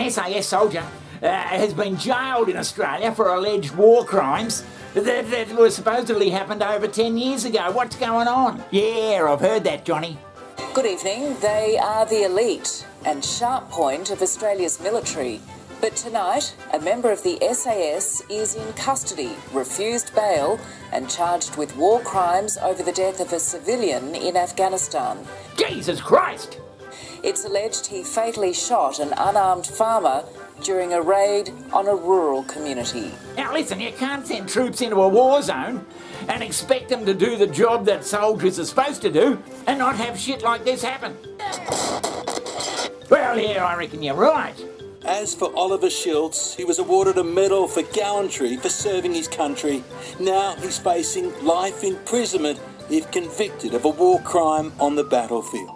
SAS soldier has been jailed in Australia for alleged war crimes that were supposedly happened over 10 years ago. What's going on? Yeah, I've heard that, Johnny. Good evening. They are the elite and sharp point of Australia's military. But tonight, a member of the SAS is in custody, refused bail and charged with war crimes over the death of a civilian in Afghanistan. Jesus Christ! It's alleged he fatally shot an unarmed farmer during a raid on a rural community. Now listen, you can't send troops into a war zone and expect them to do the job that soldiers are supposed to do and not have shit like this happen. Well, yeah, I reckon you're right. As for Oliver Schiltz, he was awarded a medal for gallantry for serving his country. Now he's facing life imprisonment if convicted of a war crime on the battlefield.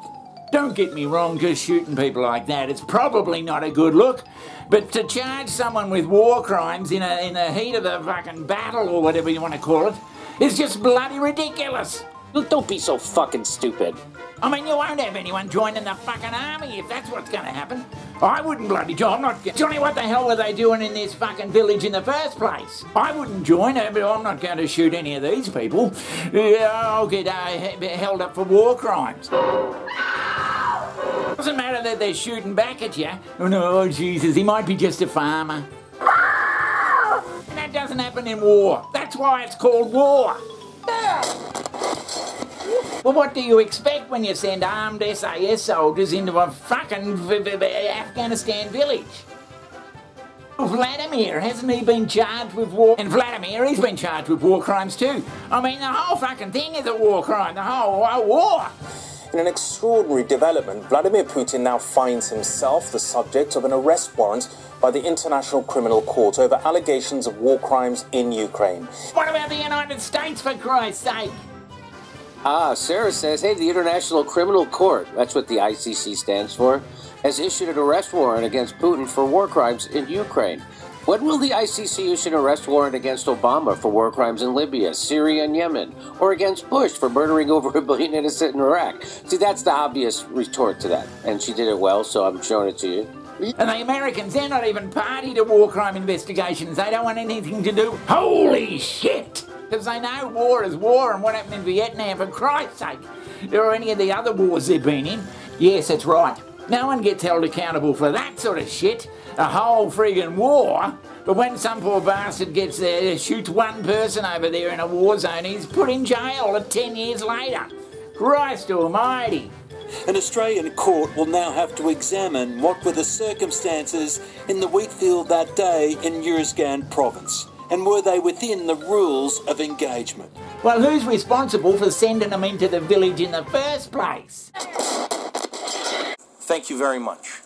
Don't get me wrong, just shooting people like that, it's probably not a good look, but to charge someone with war crimes in the heat of the fucking battle or whatever you want to call it is just bloody ridiculous. Look, don't be so fucking stupid. I mean, you won't have anyone joining the fucking army if that's what's going to happen. I wouldn't bloody join. I'm not... Johnny, what the hell were they doing in this fucking village in the first place? I wouldn't join, but I'm not going to shoot any of these people. I'll get held up for war crimes. Doesn't matter that they're shooting back at you. Oh no, Jesus, he might be just a farmer. And that doesn't happen in war. That's why it's called war. Well, what do you expect when you send armed SAS soldiers into a fucking Afghanistan village? Vladimir, hasn't he been charged with war? And Vladimir, he's been charged with war crimes too. I mean, the whole fucking thing is a war crime, the whole war. In an extraordinary development, Vladimir Putin now finds himself the subject of an arrest warrant by the International Criminal Court over allegations of war crimes in Ukraine. What about the United States, for Christ's sake? Sarah says, hey, the International Criminal Court, that's what the ICC stands for, has issued an arrest warrant against Putin for war crimes in Ukraine. When will the ICC issue an arrest warrant against Obama for war crimes in Libya, Syria, and Yemen? Or against Bush for murdering over 1 billion innocent in Iraq? See, that's the obvious retort to that. And she did it well, so I'm showing it to you. And the Americans, they're not even party to war crime investigations. They don't want anything to do. Holy shit! Because they know war is war, and what happened in Vietnam, for Christ's sake, or any of the other wars they've been in. Yes, that's right. No one gets held accountable for that sort of shit. A whole friggin' war. But when some poor bastard gets there, shoots one person over there in a war zone, he's put in jail 10 years later. Christ almighty. An Australian court will now have to examine what were the circumstances in the wheat field that day in Uruzgan province. And were they within the rules of engagement? Well, who's responsible for sending them into the village in the first place? Thank you very much.